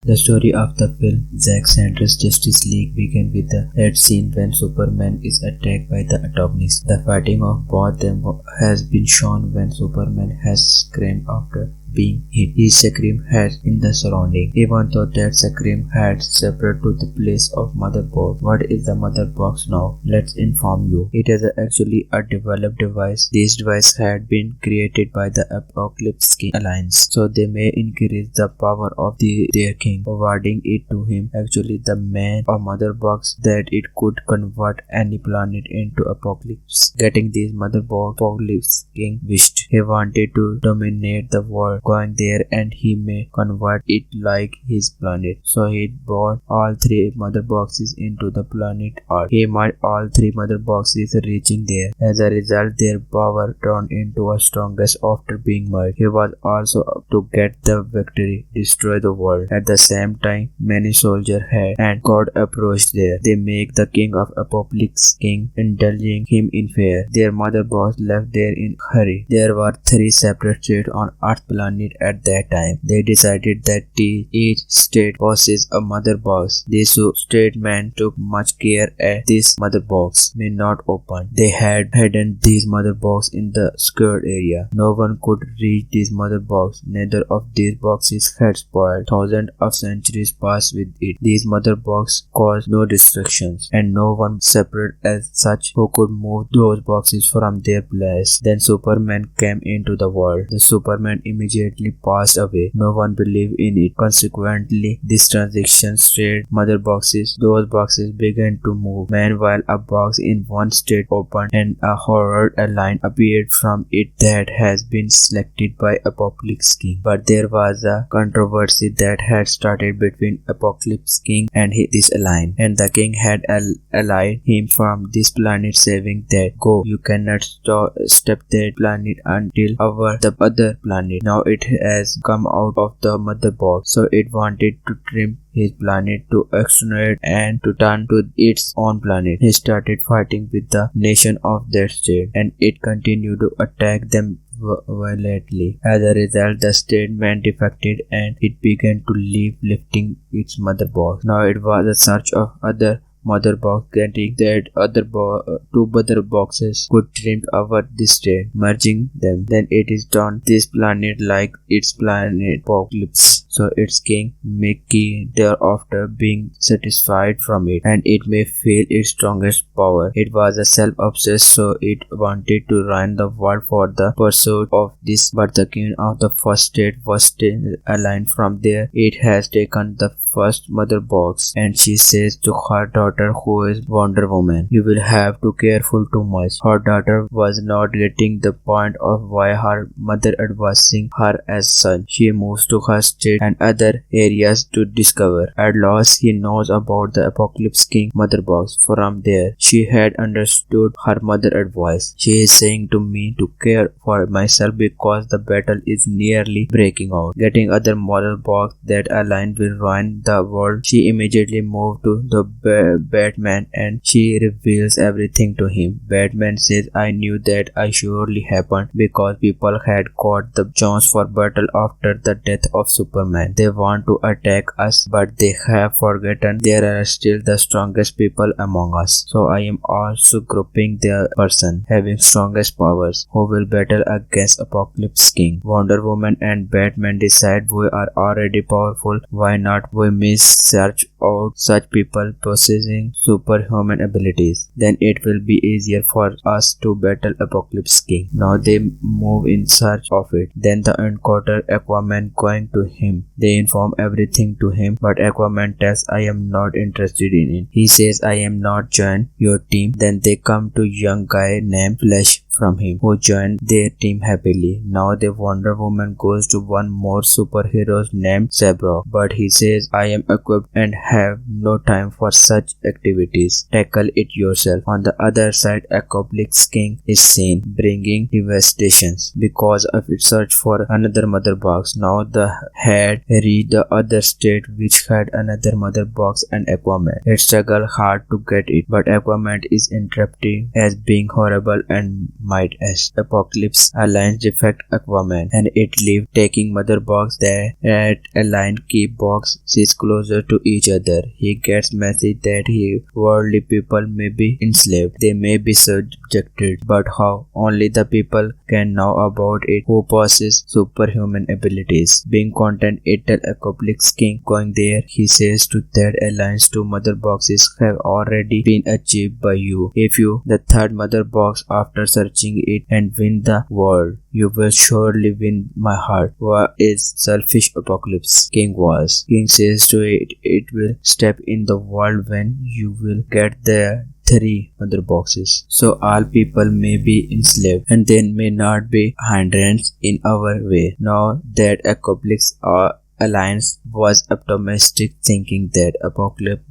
The story of the film Zack Snyder's Justice League begins with the red scene when Superman is attacked by the antagonists. The fighting of both them has been shown when Superman has screamed after being hit. He screamed had in the surrounding, even though that scream had separate to the place of Mother Box. What is the Mother Box now? Let's inform you. It is actually a developed device. This device had been created by the Apocalypse King Alliance, so they may increase the power of their king, providing it to him. Actually, the man of Mother Box that it could convert any planet into Apocalypse. Getting this Mother Box, Apocalypse King wished. He wanted to dominate the world, going there and he may convert it like his planet. So he brought all three Mother Boxes into the planet Earth. He made all three Mother Boxes reaching there. As a result, their power turned into a strongest after being merged. He was also to get the victory, destroy the world. At the same time, many soldiers had and God approached there. They make the king of Apocalypse King, indulging him in fear. Their Mother Box left there in hurry. There were three separate states on Earth planet at that time. They decided that each state possesses a Mother Box. These statesmen took much care as this Mother Box may not open. They had hidden this Mother Box in the secured area. No one could reach this Mother Box. Neither of these boxes had spoiled. Thousands of centuries passed with it. This Mother Box caused no destructions, and no one separate as such who could move those boxes from their place. Then Superman came into the world. The Superman immediately passed away. No one believed in it. Consequently, this transaction straight Mother Boxes. Those boxes began to move. Meanwhile, a box in one state opened and a horror line appeared from it that has been selected by Apocalypse King. But there was a controversy that had started between Apocalypse King and this alliance, and the king had allied him from this planet, saying that go, you cannot step that planet until the other planet. Now it has come out of the Mother Box, so it wanted to trim his planet to exterminate and to turn to its own planet. He started fighting with the nation of that state, and it continued to attack them violently. As a result, the statesman defected and it began to leave, lifting its Mother Box. Now it was a search of other Mother Box, getting that two Mother Boxes could trim over this state, merging them. Then it is done this planet like its planet Apocalypse. So its king Mickey thereafter being satisfied from it, and it may feel its strongest power. It was a self-obsessed, so it wanted to run the world for the pursuit of this, but the king of the first state was still aligned from there. It has taken the first Mother Box, and she says to her daughter, who is Wonder Woman, you will have to careful too much. Her daughter was not getting the point of why her mother advising her as son. She moves to her state and other areas to discover. At last, he knows about the Apocalypse King Mother Box. From there, she had understood her mother advice. She is saying to me to care for myself because the battle is nearly breaking out. Getting other Mother Box that align will ruin the world. She immediately moved to the Batman and she reveals everything to him. Batman says, I knew that I surely happened because people had caught the chance for battle after the death of Superman. They want to attack us, but they have forgotten there are still the strongest people among us. So I am also grouping the person having strongest powers who will battle against Apocalypse King. Wonder Woman and Batman decide we are already powerful. Why not we search out such people possessing superhuman abilities? Then it will be easier for us to battle Apocalypse King. Now they move in search of it. Then the encounter Aquaman going to him. They inform everything to him, but Aquaman tells I am not interested in it. He says I am not join your team. Then they come to young guy named Flash from him, who joined their team happily. Now the Wonder Woman goes to one more superhero named Cyborg, but he says I am equipped and have no time for such activities. Tackle it yourself. On the other side, Apocalypse King is seen, bringing devastations because of its search for another mother box. Now the had reached the other state which had another mother box and Aquaman. It struggled hard to get it, but Aquaman is interrupting as being horrible and might as Apocalypse Alliance defect Aquaman and it leave taking mother box that Alliance keep box is closer to each other. He gets message that worldly people may be enslaved. They may be subjected, but how? Only the people can know about it who possess superhuman abilities. Being content Ital Apocalypse King going there, he says to that Alliance 2 mother boxes have already been achieved by you. If you the third mother box after searching it and win the world, you will surely win my heart. What is selfish Apocalypse King was? King says to it will step in the world when you will get there 3 mother boxes. So all people may be enslaved and there may not be hindrance in our way. Now that Apocalypse Alliance was optimistic, thinking that Apocalypse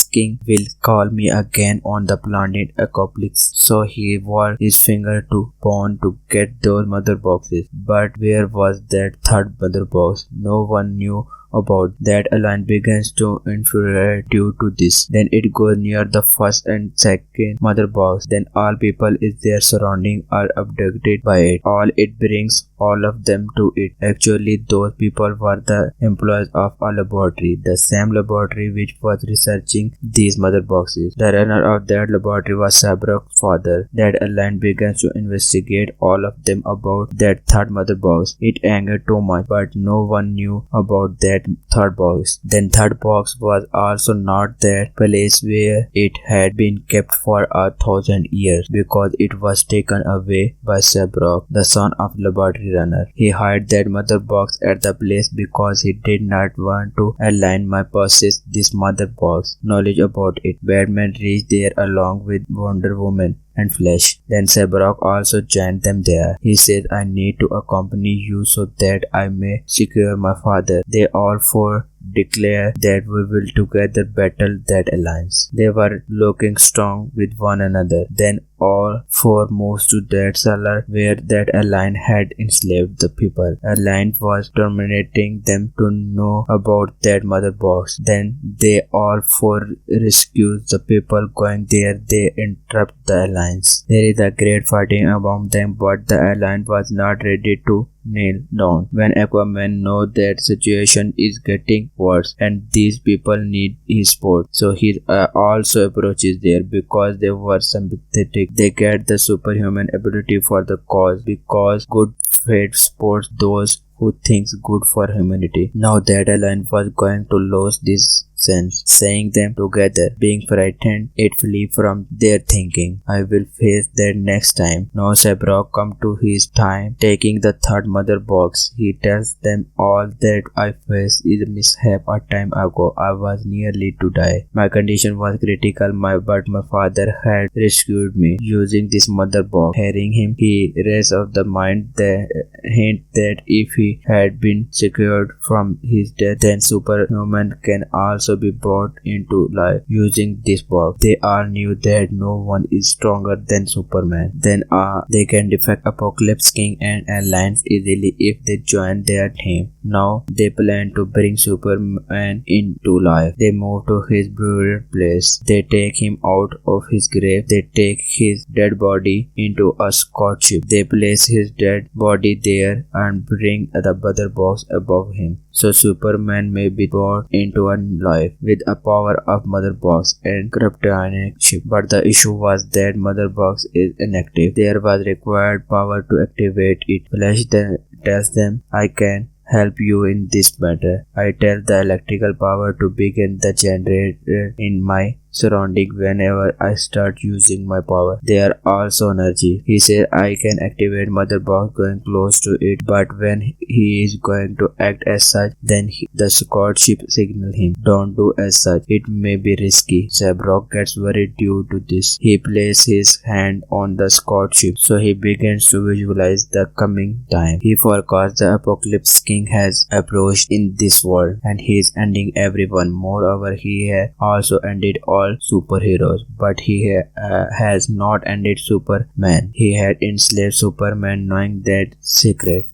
King will call me again on the planet Apocalypse. So he wore his finger to pawn to get those mother boxes. But where was that third mother box? No one knew about that. Alliance begins to infuriate due to this. Then it goes near the first and second mother box. Then all people is there surrounding are abducted by it. All it brings all of them to it. Actually, those people were the employees of a laboratory, the same laboratory which was researching these mother boxes. The runner of that laboratory was Sabrok's father. That Alliance begins to investigate all of them about that third mother box. It angered too much, but no one knew about that third box. Then third box was also not that place where it had been kept for 1,000 years because it was taken away by Sabrok, the son of laboratory runner. He hid that mother box at the place because he did not want to align my possess this mother box. Knowledge about it. Batman reached there along with Wonder Woman and Flash. Then Sabrok also joined them there. He said, I need to accompany you so that I may secure my father. They all four declare that we will together battle that alliance. They were looking strong with one another. Then all four moved to that cellar where that alliance had enslaved the people. Alliance was terminating them to know about that mother box. Then they all four rescue the people going there. They interrupt the alliance. There is a great fighting among them, but the alliance was not ready to kneel down. When Aquaman knows that situation is getting worse and these people need his support, so he also approaches there because they were sympathetic. They get the superhuman ability for the cause because good fate supports those who thinks good for humanity. Now that alliance was going to lose this sense, saying them together, being frightened, it flee from their thinking. I will face that next time. Now Sabrok come to his time, taking the third mother box. He tells them all that I faced is a mishap a time ago. I was nearly to die. My condition was critical, but my father had rescued me using this mother box. Hearing him, he raised up the mind the hint that if he had been secured from his death, then superhuman can also be brought into life using this box. They all knew that no one is stronger than Superman. Then they can defeat Apocalypse King and Alliance easily if they join their team. Now they plan to bring Superman into life. They move to his burial place. They take him out of his grave. They take his dead body into a scout ship. They place his dead body there and bring the mother box above him, so Superman may be brought into a life with a power of mother box and kryptonic ship. But the issue was that mother box is inactive. There was required power to activate it. Flash then tells them, I can help you in this matter. I tell the electrical power to begin the generator in my surrounding whenever I start using my power. They are also energy. He said I can activate Mother Box going close to it, but when he is going to act as such, then the scout ship signal him. Don't do as such. It may be risky. Zabrak gets worried due to this. He places his hand on the scout ship, so he begins to visualize the coming time. He forecasts the apocalypse king has approached in this world and he is ending everyone. Moreover, he has also ended all superheroes, but he has not ended Superman. He had enslaved Superman knowing that secret,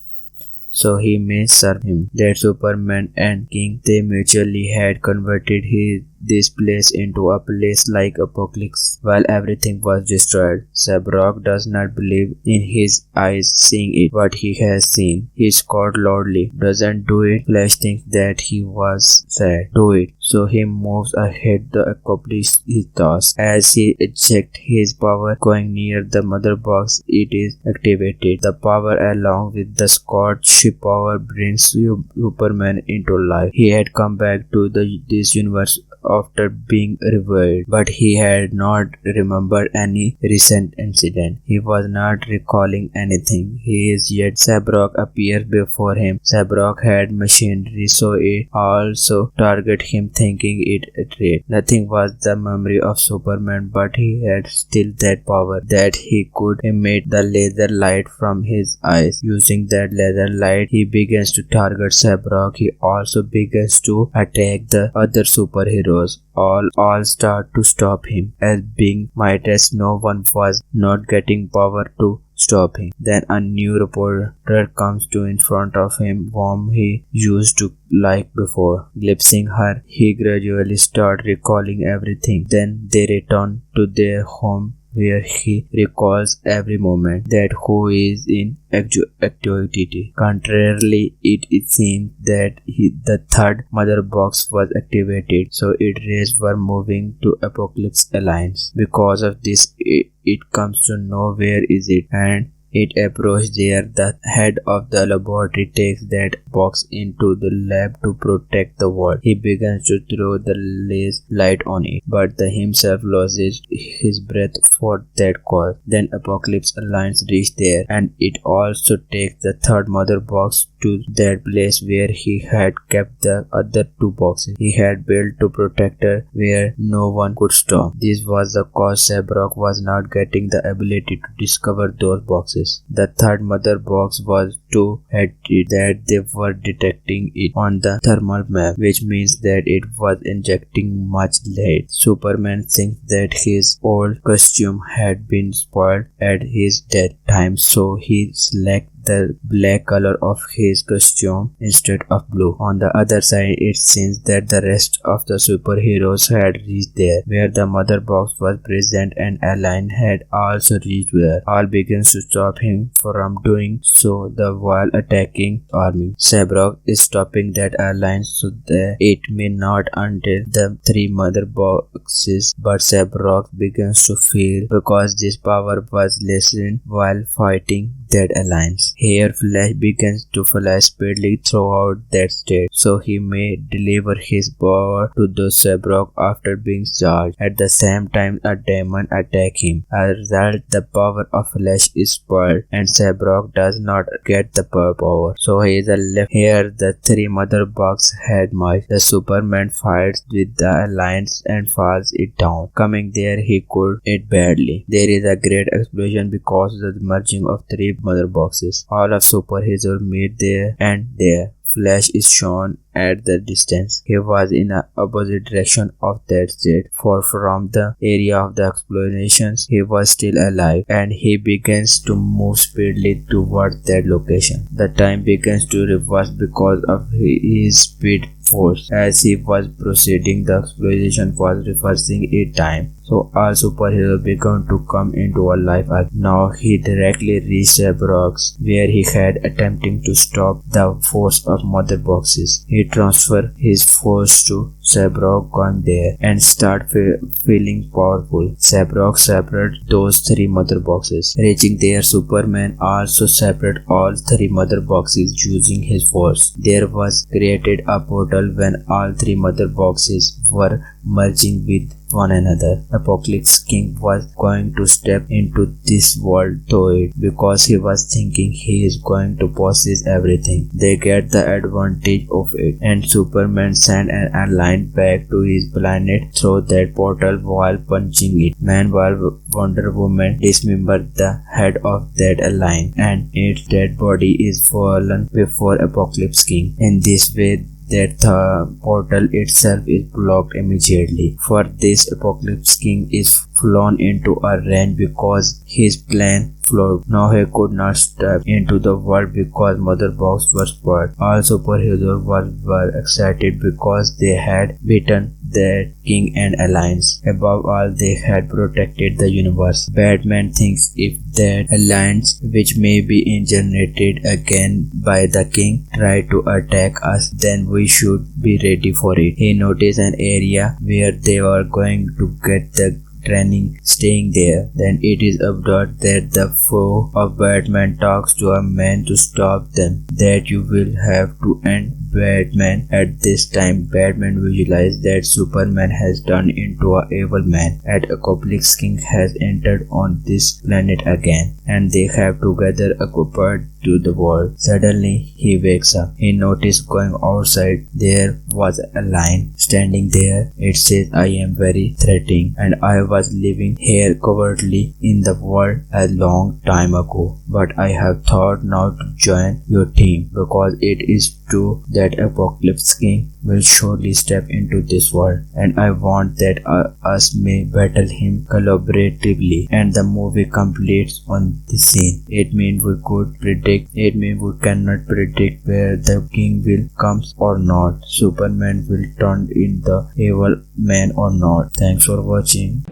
so he may serve him. That Superman and King, they mutually had converted this place into a place like Apocalypse while everything was destroyed. Zabrak does not believe in his eyes seeing it, what he has seen. He scored loudly. Doesn't do it. Flash thinks that he was sad. Do it. So he moves ahead to accomplish his task. As he ejects his power going near the Mother Box, it is activated. The power along with the scout ship power brings Superman into life. He had come back to this universe after being revived, but he had not remembered any recent incident. He was not recalling anything. Yet Zabrak appeared before him. Zabrak had machinery, so it also targeted him, thinking it a threat. Nothing was the memory of Superman, but he had still that power that he could emit the laser light from his eyes. Using that laser light, he begins to target Zabrak. He also begins to attack the other superheroes. All start to stop him, as being Midas no one was not getting power to stop him. Then a new reporter comes to in front of him, whom he used to like before. Glimpsing her, he gradually starts recalling everything. Then they return to their home, where he recalls every moment that who is in activity. Contrarily, it seems that the third Mother Box was activated, so its rays were moving to Apocalypse Alliance. Because of this, it comes to know where is it, and it approaches there. The head of the laboratory takes that box into the lab to protect the world. He begins to throw the laser light on it, but himself loses his breath for that cause. Then Apocalypse Alliance reaches there, and it also takes the third Mother Box to that place where he had kept the other two boxes he had built to protect her, where no one could stop. This was the cause Zabrak was not getting the ability to discover those boxes. The third Mother Box was too heavy that they were detecting it on the thermal map, which means that it was injecting much light. Superman thinks that his old costume had been spoiled at his death time, so he selects the black color of his costume instead of blue. On the other side, it seems that the rest of the superheroes had reached there, where the Mother Box was present, and Alliance had also reached there. All begins to stop him from doing so while attacking army. Zabrak is stopping that Alliance so that it may not until the three Mother Boxes, but Zabrak begins to fear because this power was lessened while fighting that Alliance. Here Flash begins to flash speedily throughout that state, so he may deliver his power to the Zabrak after being charged. At the same time, a demon attacks him. As a result, the power of Flash is spoiled, and Zabrak does not get the power, so he is left. Here, the three Mother Box had merged. The Superman fights with the Alliance and falls it down. Coming there, he could it badly. There is a great explosion because of the merging of three Mother Boxes. All of superheroes meet there, and there Flash is shown at the distance. He was in the opposite direction of that state, for from the area of the explosions he was still alive, and he begins to move speedily towards that location. The time begins to reverse because of his speed force. As he was proceeding, the explosion was reversing its time, so all superheroes began to come into a life. Now he directly reached Zabrak, where he had attempting to stop the force of Mother Boxes. He transferred his force to Zabrak gone there and start feeling powerful. Zabrak separated those three Mother Boxes. Reaching there, Superman also separated all three Mother Boxes using his force. There was created a portal when all three Mother Boxes were merging with one another. Apocalypse King was going to step into this world through it because he was thinking he is going to possess everything. They get the advantage of it, and Superman sent an alien back to his planet through that portal while punching it. Meanwhile, Wonder Woman dismembered the head of that alien, and its dead body is fallen before Apocalypse King. In this way, that the portal itself is blocked immediately. For this, Apocalypse King is flown into a range because his plan flawed. Now he could not step into the world because Mother Box was spoiled. All superheroes were excited because they had beaten their king and alliance. Above all, they had protected the universe. Batman thinks if that alliance, which may be generated again by the king, try to attack us, then we should be ready for it. He noticed an area where they were going to get the training staying there. Then it is observed that the foe of Batman talks to a man to stop them, that you will have to end Batman. At this time, Batman visualized that Superman has turned into an evil man, and Apocalypse King has entered on this planet again, and they have together occupied to the world. Suddenly, he wakes up. He noticed going outside there was a line standing there. It says, I am very threatening, and I was living here covertly in the world a long time ago, but I have thought now to join your team because it is true that Apocalypse King will surely step into this world, and I want that us may battle him collaboratively. And the movie completes on this scene. It means we cannot predict where the king will come or not. Superman will turn in the evil man or not. Thanks for watching.